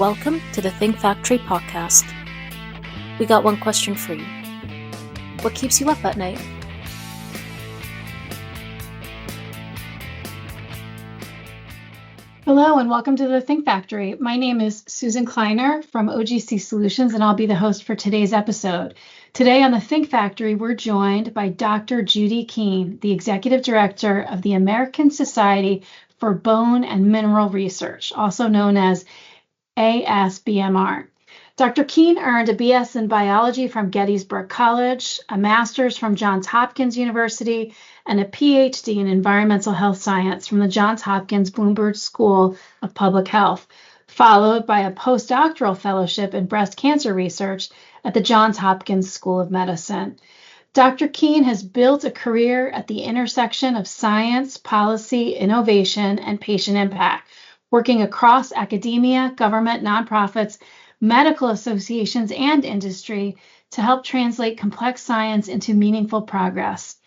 Welcome to the Think Factory podcast. We got one question for you. What keeps you up at night? Hello and welcome to the Think Factory. My name is Susan Kleiner from OGC Solutions and I'll be the host for today's episode. Today on the Think Factory, we're joined by Dr. Judy Keen, the Executive Director of the American Society for Bone and Mineral Research, also known as ASBMR. Dr. Keen earned a BS in biology from Gettysburg College, a master's from Johns Hopkins University, and a PhD in environmental health science from the Johns Hopkins Bloomberg School of Public Health, followed by a postdoctoral fellowship in breast cancer research at the Johns Hopkins School of Medicine. Dr. Keen has built a career at the intersection of science, policy, innovation, and patient impact, working across academia, government, nonprofits, medical associations, and industry to help translate complex science into meaningful progress.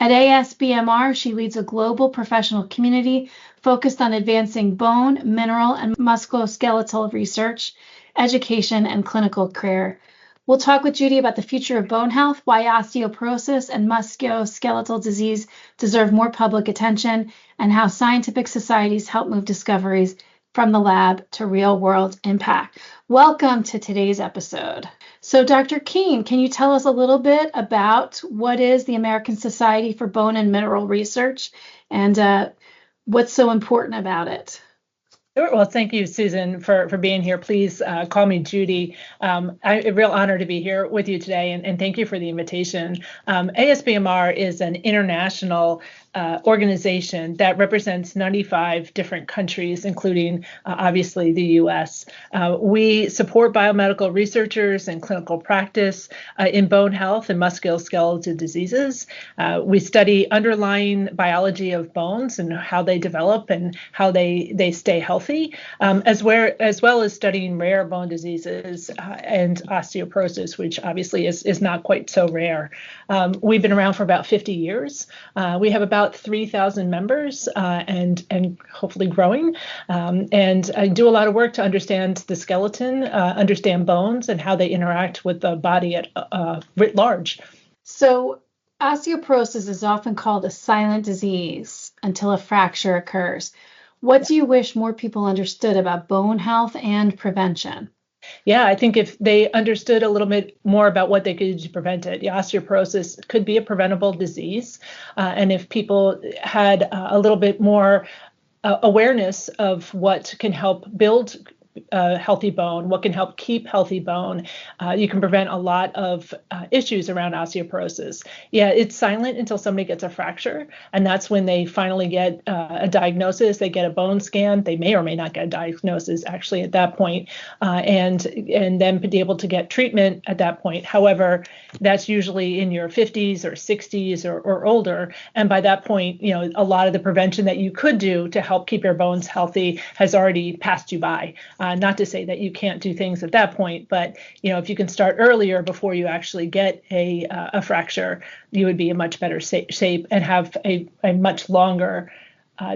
At ASBMR, she leads a global professional community focused on advancing bone, mineral, and musculoskeletal research, education, and clinical care. We'll talk with Judy about the future of bone health, why osteoporosis and musculoskeletal disease deserve more public attention, and how scientific societies help move discoveries from the lab to real-world impact. Welcome to today's episode. So, Dr. Keen, can you tell us a little bit about what is the American Society for Bone and Mineral Research and what's so important about it? Sure. Well, thank you, Susan, for being here. Please call me Judy. A real honor to be here with you today, and thank you for the invitation. ASBMR is an international organization that represents 95 different countries, including obviously the U.S. We support biomedical researchers and clinical practice in bone health and musculoskeletal diseases. We study underlying biology of bones and how they develop and how they stay healthy, as well as studying rare bone diseases and osteoporosis, which obviously is not quite so rare. We've been around for about 50 years. We have about 3,000 members and hopefully growing. And I do a lot of work to understand the skeleton, understand bones and how they interact with the body at writ large. So osteoporosis is often called a silent disease until a fracture occurs. What do you wish more people understood about bone health and prevention? Yeah, I think if they understood a little bit more about what they could do to prevent it, osteoporosis could be a preventable disease. And if people had a little bit more awareness of what can help build healthy bone, what can help keep healthy bone, you can prevent a lot of issues around osteoporosis. Yeah, it's silent until somebody gets a fracture, and that's when they finally get a diagnosis. They get a bone scan. They may or may not get a diagnosis actually at that point, and then be able to get treatment at that point. However, that's usually in your 50s or 60s or older, and by that point, a lot of the prevention that you could do to help keep your bones healthy has already passed you by. Not to say that you can't do things at that point, but if you can start earlier before you actually get a fracture, you would be in much better shape and have a much longer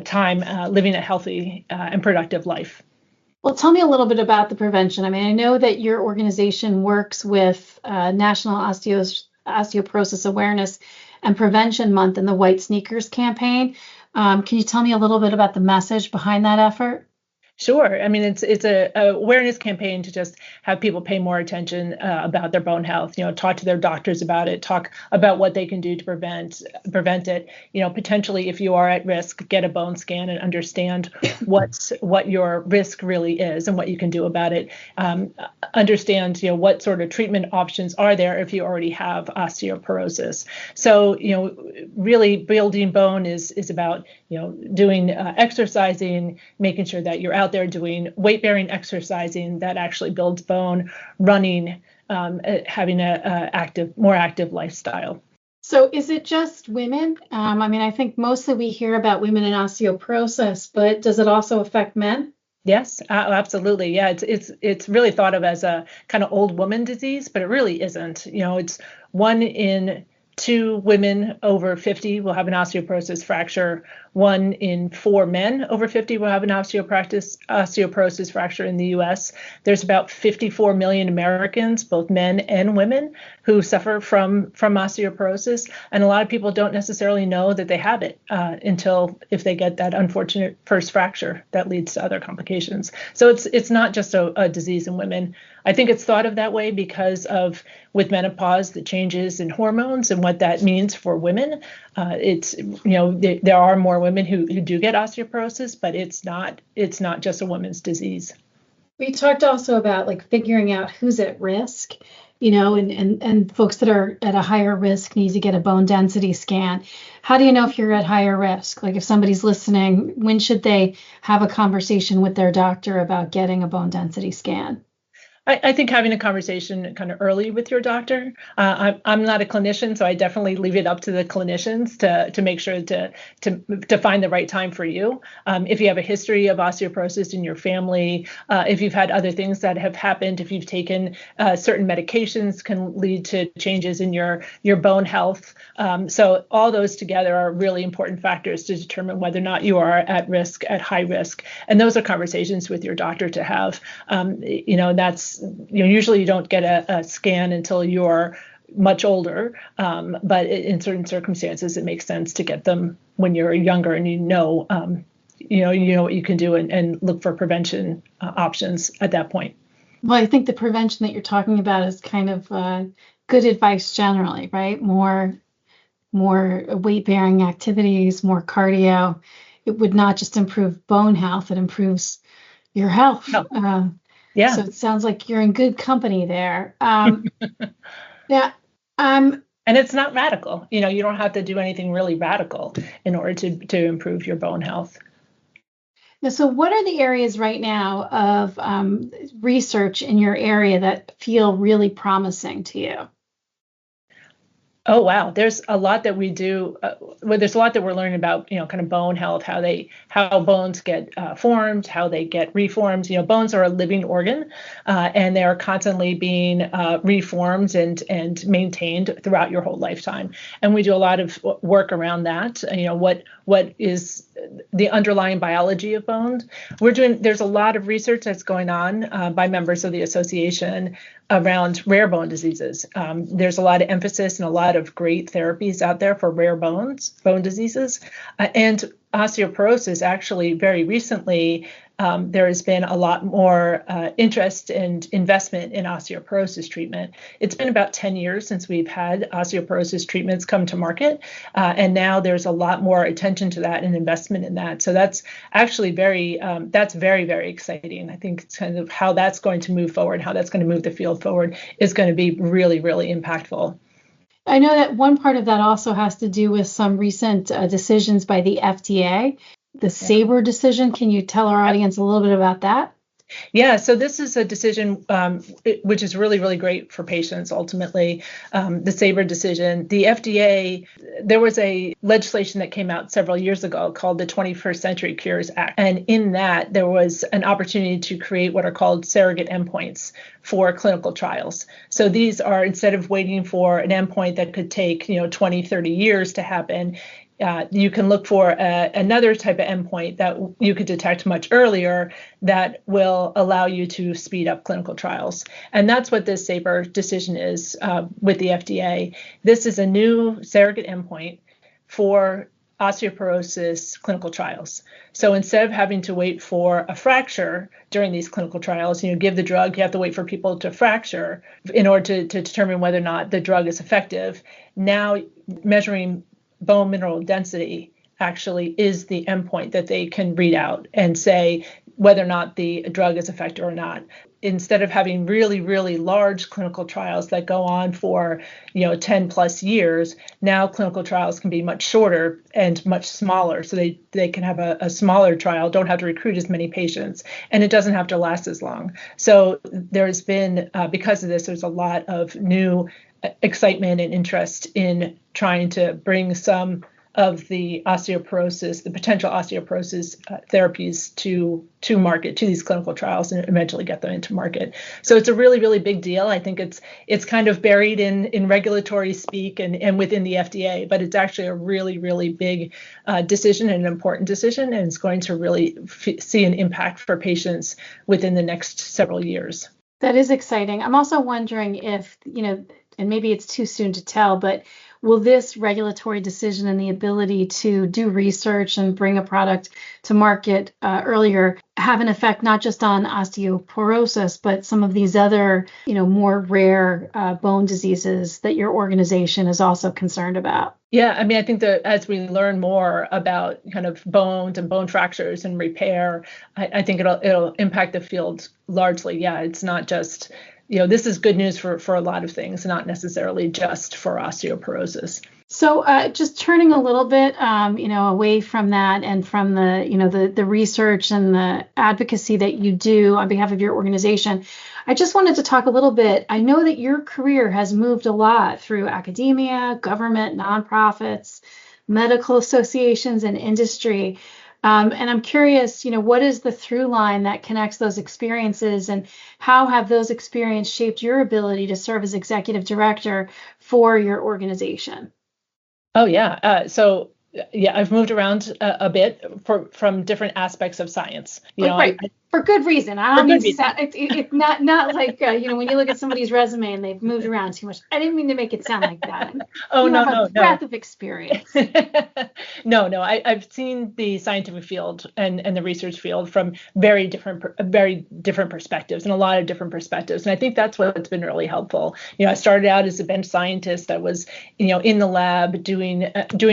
time living a healthy and productive life. Well, tell me a little bit about the prevention. I mean, I know that your organization works with National Osteoporosis Awareness and Prevention Month and the White Sneakers campaign. Can you tell me a little bit about the message behind that effort? Sure. I mean, it's a awareness campaign to just have people pay more attention about their bone health. Talk to their doctors about it. Talk about what they can do to prevent it. Potentially, if you are at risk, get a bone scan and understand what your risk really is and what you can do about it. Understand what sort of treatment options are there if you already have osteoporosis. So really building bone is about doing exercising, making sure that you're out there doing weight-bearing exercising that actually builds bone, running, having a more active lifestyle. So is it just women? I think mostly we hear about women in osteoporosis, but does it also affect men? Yes, absolutely. Yeah, it's really thought of as a kind of old woman disease, but it really isn't. It's 1 in 2 women over 50 will have an osteoporosis fracture. 1 in 4 men over 50 will have an osteoporosis fracture in the U.S. There's about 54 million Americans, both men and women, who suffer from osteoporosis. And a lot of people don't necessarily know that they have it until if they get that unfortunate first fracture that leads to other complications. So it's not just a disease in women. I think it's thought of that way because of, with menopause, the changes in hormones and what that means for women. There are more women who do get osteoporosis, but it's not just a women's disease. We talked also about like figuring out who's at risk, and folks that are at a higher risk need to get a bone density scan. How do you know if you're at higher risk? Like if somebody's listening, when should they have a conversation with their doctor about getting a bone density scan? I think having a conversation kind of early with your doctor. I'm not a clinician, so I definitely leave it up to the clinicians to make sure to find the right time for you. If you have a history of osteoporosis in your family, if you've had other things that have happened, if you've taken certain medications can lead to changes in your bone health. So all those together are really important factors to determine whether or not you are at risk, at high risk. And those are conversations with your doctor to have. Usually you don't get a scan until you're much older, but in certain circumstances, it makes sense to get them when you're younger and you know what you can do and look for prevention options at that point. Well, I think the prevention that you're talking about is kind of good advice generally, right? More weight-bearing activities, more cardio. It would not just improve bone health; it improves your health. Oh. Yeah. So it sounds like you're in good company there. Yeah. And it's not radical. You don't have to do anything really radical in order to improve your bone health. Now, so what are the areas right now of research in your area that feel really promising to you? Oh, wow. There's a lot that we do. There's a lot that we're learning about, kind of bone health, how bones get formed, how they get reformed. Bones are a living organ, and they are constantly being reformed and maintained throughout your whole lifetime. And we do a lot of work around that. What is the underlying biology of bones? There's a lot of research that's going on by members of the association around rare bone diseases. There's a lot of emphasis and a lot of great therapies out there for rare bone diseases. And osteoporosis, actually, very recently, there has been a lot more interest and investment in osteoporosis treatment. It's been about 10 years since we've had osteoporosis treatments come to market. And now there's a lot more attention to that and investment in that. So that's actually very, very exciting. I think it's kind of how that's going to move forward, how that's going to move the field forward is going to be really, really impactful. I know that one part of that also has to do with some recent decisions by the FDA. The SABRE decision. Can you tell our audience a little bit about that? Yeah, so this is a decision which is really, really great for patients, ultimately. The SABRE decision, the FDA, there was a legislation that came out several years ago called the 21st Century Cures Act. And in that, there was an opportunity to create what are called surrogate endpoints for clinical trials. So these are, instead of waiting for an endpoint that could take 20, 30 years to happen, you can look for another type of endpoint that you could detect much earlier that will allow you to speed up clinical trials. And that's what this SABRE decision is with the FDA. This is a new surrogate endpoint for osteoporosis clinical trials. So instead of having to wait for a fracture during these clinical trials, give the drug, you have to wait for people to fracture in order to determine whether or not the drug is effective. Now measuring bone mineral density actually is the endpoint that they can read out and say whether or not the drug is effective or not. Instead of having really, really large clinical trials that go on for 10 plus years, now clinical trials can be much shorter and much smaller. So they can have a smaller trial, don't have to recruit as many patients, and it doesn't have to last as long. So there's been, because of this, there's a lot of new excitement and interest in trying to bring some of the osteoporosis, the potential osteoporosis therapies to market, to these clinical trials, and eventually get them into market. So it's a really, really big deal. I think it's kind of buried in regulatory speak and within the FDA, but it's actually a really, really big decision and an important decision, and it's going to really see an impact for patients within the next several years. That is exciting. I'm also wondering if, and maybe it's too soon to tell, but will this regulatory decision and the ability to do research and bring a product to market earlier have an effect not just on osteoporosis, but some of these other, more rare bone diseases that your organization is also concerned about? Yeah, I mean, I think that as we learn more about kind of bones and bone fractures and repair, I think it'll impact the field largely. Yeah, it's not just, this is good news for a lot of things, not necessarily just for osteoporosis. So just turning a little bit, away from that and from the research and the advocacy that you do on behalf of your organization, I just wanted to talk a little bit. I know that your career has moved a lot through academia, government, nonprofits, medical associations, and industry. And I'm curious, what is the through line that connects those experiences, and how have those experiences shaped your ability to serve as executive director for your organization? Oh, yeah. So I've moved around a bit from different aspects of science. Right. For good reason. I don't mean it's not like when you look at somebody's resume and they've moved around too much. I didn't mean to make it sound like that. No. Breadth of experience. No. I've seen the scientific field and the research field from very different perspectives, and a lot of different perspectives. And I think that's what's been really helpful. I started out as a bench scientist. I was, in the lab doing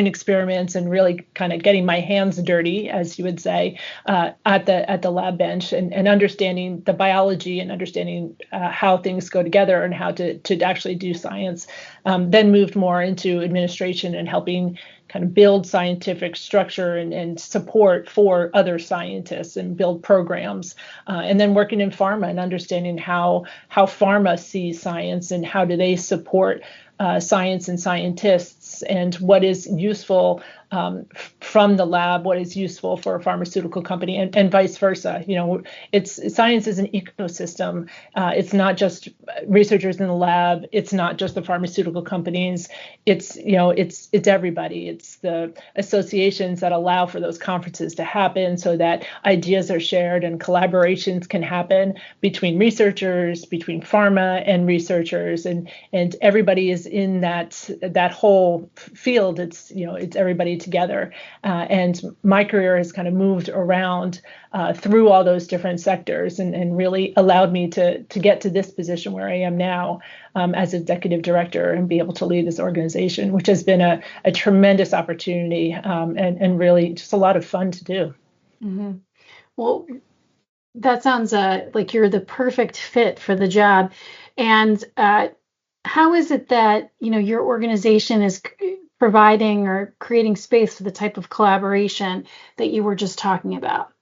experiments and really kind of getting my hands dirty, as you would say, at the lab bench. And understanding the biology and understanding how things go together and how to actually do science. Then moved more into administration and helping kind of build scientific structure and support for other scientists and build programs. And then working in pharma and understanding how pharma sees science and how do they support science and scientists, and what is useful from the lab, what is useful for a pharmaceutical company, and vice versa. Science is an ecosystem. It's not just researchers in the lab. It's not just the pharmaceutical companies. It's everybody. It's the associations that allow for those conferences to happen so that ideas are shared and collaborations can happen between researchers, between pharma and researchers, and everybody is in that whole field. It's everybody together. And my career has kind of moved around through all those different sectors and really allowed me to get to this position where I am now as executive director and be able to lead this organization, which has been a tremendous opportunity and really just a lot of fun to do. Mm-hmm. Well, that sounds like you're the perfect fit for the job. And how is it that, your organization is providing or creating space for the type of collaboration that you were just talking about?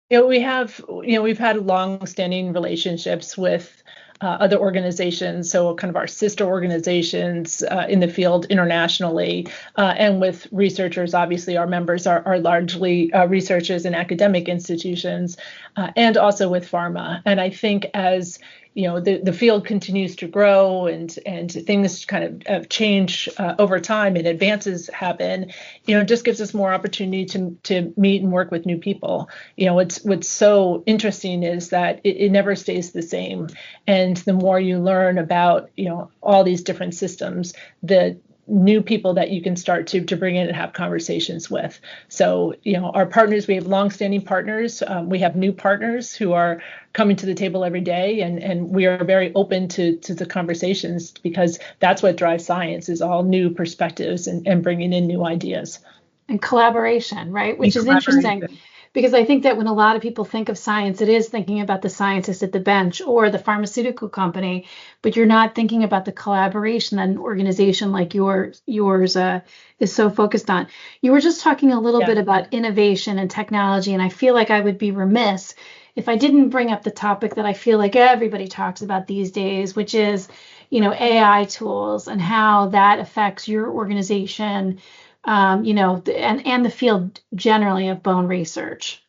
We've had long-standing relationships with other organizations, so kind of our sister organizations in the field internationally, and with researchers. Obviously, our members are largely researchers in academic institutions, and also with pharma. And I think as the field continues to grow and things kind of change over time and advances happen, it just gives us more opportunity to meet and work with new people. What's so interesting is that it never stays the same. And the more you learn about, all these different systems, the new people that you can start to bring in and have conversations with. So, our partners, we have longstanding partners. We have new partners who are coming to the table every day, and we are very open to the conversations, because that's what drives science, is all new perspectives and bringing in new ideas. And collaboration, right? Which is interesting. Because I think that when a lot of people think of science, it is thinking about the scientist at the bench or the pharmaceutical company, but you're not thinking about the collaboration that an organization like yours is so focused on. You were just talking a little bit about innovation and technology, and I feel like I would be remiss if I didn't bring up the topic that I feel like everybody talks about these days, which is, AI tools and how that affects your organization. and the field generally of bone research?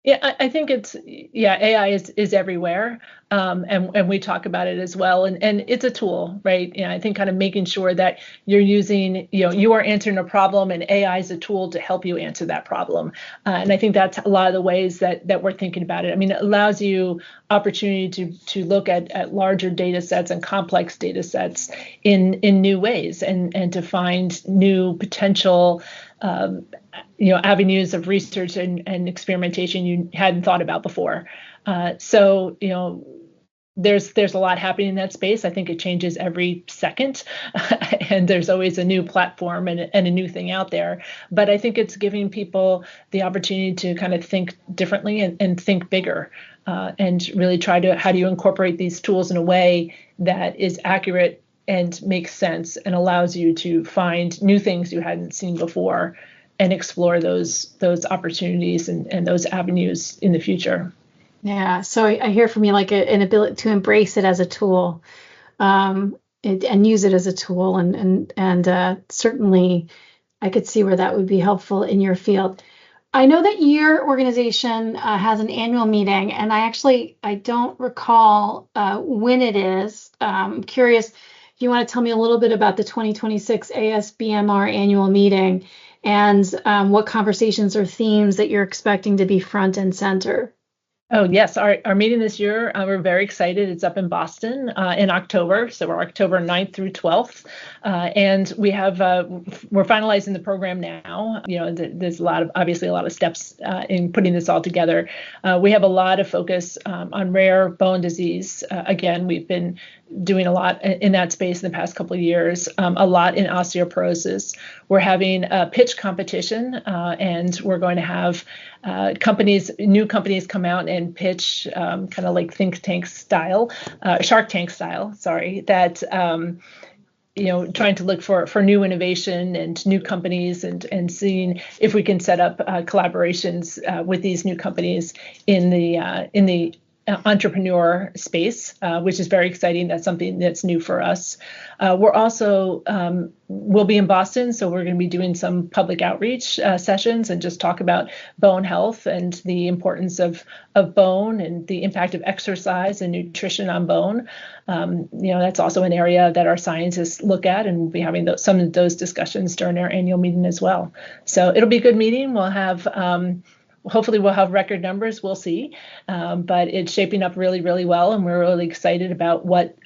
Yeah, I think AI is everywhere. And we talk about it as well. And it's a tool, right? I think kind of making sure that you're using, you are answering a problem and AI is a tool to help you answer that problem. And I think that's a lot of the ways that we're thinking about it. I mean, it allows you opportunity to look at larger data sets and complex data sets in new ways and to find new potential avenues of research and experimentation you hadn't thought about before. So there's a lot happening in that space. I think it changes every second, and there's always a new platform and a new thing out there. But I think it's giving people the opportunity to kind of think differently and think bigger, and really try to, how do you incorporate these tools in a way that is accurate and makes sense and allows you to find new things you hadn't seen before and explore those opportunities and those avenues in the future. Yeah, so I hear from you like an ability to embrace it as a tool, and use it as a tool, and certainly I could see where that would be helpful in your field. I know that your organization has an annual meeting, and I don't recall when it is. I'm curious if you want to tell me a little bit about the 2026 ASBMR annual meeting and what conversations or themes that you're expecting to be front and center. Oh, yes. Our meeting this year, we're very excited. It's up in Boston in October. So we're October 9th through 12th. And we have, we're finalizing the program now. There's obviously a lot of steps in putting this all together. We have a lot of focus on rare bone disease. Again, we've been doing a lot in that space in the past couple of years, a lot in osteoporosis. We're having a pitch competition, and we're going to have new companies come out and pitch, kind of like think tank style, Shark Tank style, sorry, that trying to look for new innovation and new companies and seeing if we can set up collaborations with these new companies in the entrepreneur space, which is very exciting. That's something that's new for us. We're also, we'll be in Boston, so we're going to be doing some public outreach sessions and just talk about bone health and the importance of bone and the impact of exercise and nutrition on bone. That's also an area that our scientists look at, and we'll be having some of those discussions during our annual meeting as well. So it'll be a good meeting. We'll have hopefully we'll have record numbers. We'll see. But it's shaping up really, really well. And we're really excited about what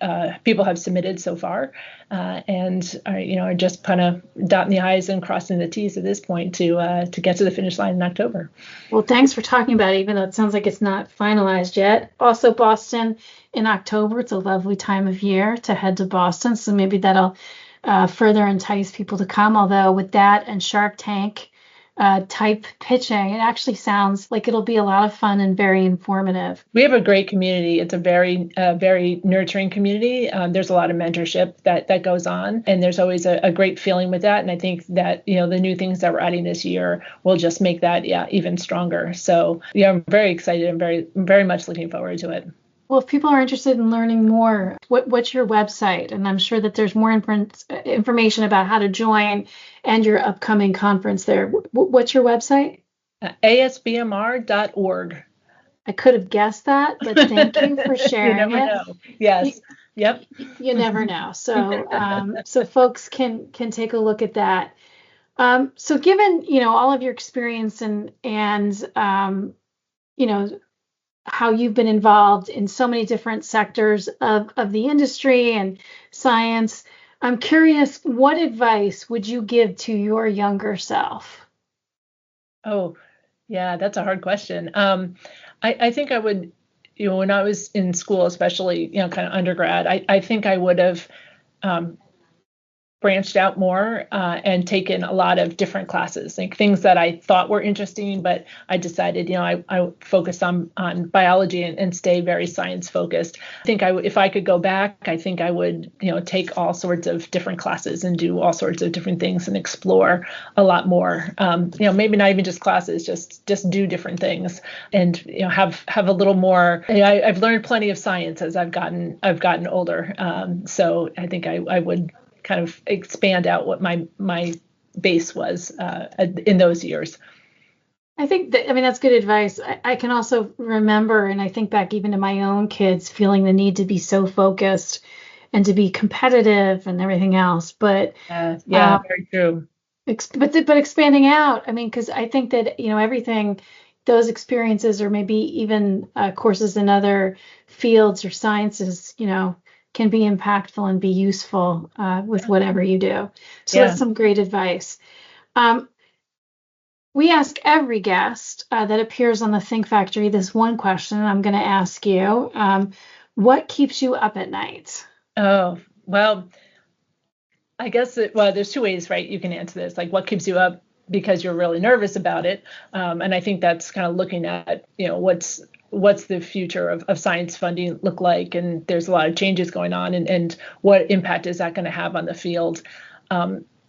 people have submitted so far. And are just kind of dotting the I's and crossing the T's at this point to get to the finish line in October. Well, thanks for talking about it, even though it sounds like it's not finalized yet. Also, Boston in October. It's a lovely time of year to head to Boston. So maybe that'll further entice people to come. Although with that and Shark Tank type pitching, it actually sounds like it'll be a lot of fun and very informative. We have a great community. It's a very nurturing community. There's a lot of mentorship that goes on, and there's always a great feeling with that. And I think that the new things that we're adding this year will just make that even stronger. So I'm very excited and very, very much looking forward to it. Well, if people are interested in learning more, what's your website? And I'm sure that there's more information about how to join and your upcoming conference there. What's your website? ASBMR.org. I could have guessed that, but thank you for sharing You never know. Yes. Yep. You never know. So so folks can take a look at that. So given, all of your experience and how you've been involved in so many different sectors of the industry and science, I'm curious, what advice would you give to your younger self? Oh, yeah, that's a hard question. I think I would, when I was in school, especially, kind of undergrad, I think I would have branched out more and taken a lot of different classes, like things that I thought were interesting, but I decided, I focused on biology and stay very science focused. I think if I could go back, I think I would, take all sorts of different classes and do all sorts of different things and explore a lot more. Maybe not even just classes, just do different things and, have a little more. I've learned plenty of science as I've gotten older. So I think I would kind of expand out what my base was in those years. I think that, I mean, that's good advice. I can also remember, and I think back even to my own kids feeling the need to be so focused and to be competitive and everything else. But very true. but expanding out, I mean, because I think that, everything, those experiences or maybe even courses in other fields or sciences, can be impactful and be useful with whatever you do. So that's some great advice. We ask every guest that appears on the Think Factory this one question. I'm going to ask you, what keeps you up at night? Oh, well, I guess there's two ways, right? You can answer this, like what keeps you up because you're really nervous about it. And I think that's kind of looking at, what's the future of science funding look like? And there's a lot of changes going on, and what impact is that going to have on the field?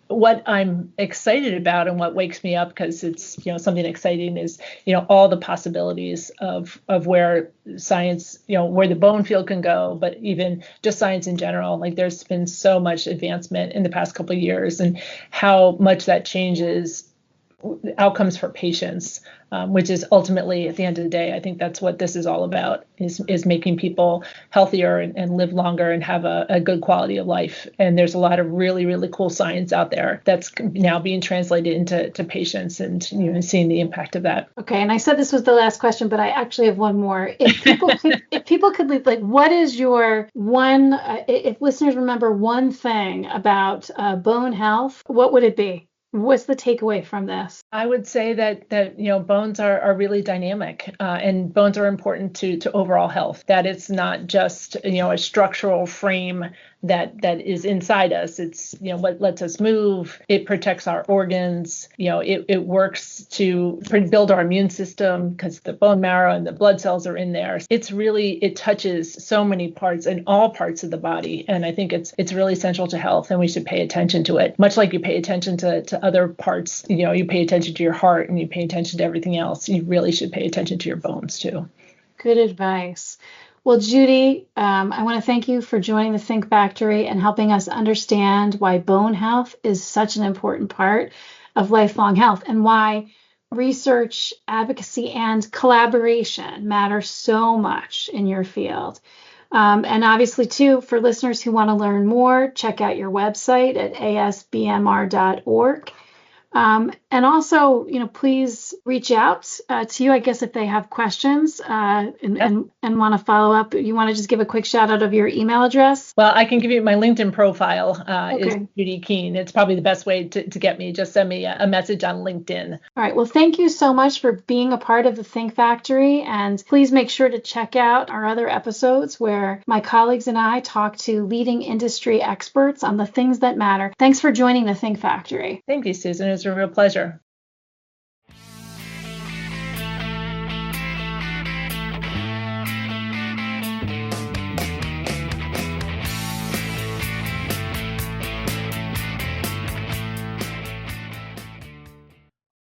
What I'm excited about and what wakes me up, because it's something exciting, is all the possibilities of where science, where the bone field can go, but even just science in general. Like there's been so much advancement in the past couple of years, and how much that changes outcomes for patients, which is ultimately, at the end of the day, I think that's what this is all about, is making people healthier and live longer and have a good quality of life. And there's a lot of really, really cool science out there that's now being translated into patients, and seeing the impact of that. Okay, and I said this was the last question, but I actually have one more. If people could leave, like, what is your one? If listeners remember one thing about bone health, what would it be? What's the takeaway from this? I would say that bones are really dynamic, and bones are important to overall health. That it's not just a structural frame that is inside us. It's what lets us move. It protects our organs. It works to build our immune system, because the bone marrow and the blood cells are in there. It touches so many parts and all parts of the body, and I think it's really essential to health, and we should pay attention to it. Much like you pay attention to other parts, you pay attention to your heart and you pay attention to everything else. You really should pay attention to your bones too. Good advice. Well, Judy, I want to thank you for joining the Think Factory and helping us understand why bone health is such an important part of lifelong health, and why research, advocacy, and collaboration matter so much in your field. And obviously, too, for listeners who want to learn more, check out your website at asbmr.org. And also, please reach out to you, I guess, if they have questions and want to follow up. You want to just give a quick shout out of your email address? Well, I can give you my LinkedIn profile Okay. is Judy Keen. It's probably the best way to get me. Just send me a message on LinkedIn. All right. Well, thank you so much for being a part of the Think Factory. And please make sure to check out our other episodes where my colleagues and I talk to leading industry experts on the things that matter. Thanks for joining the Think Factory. Thank you, Susan. It was a real pleasure.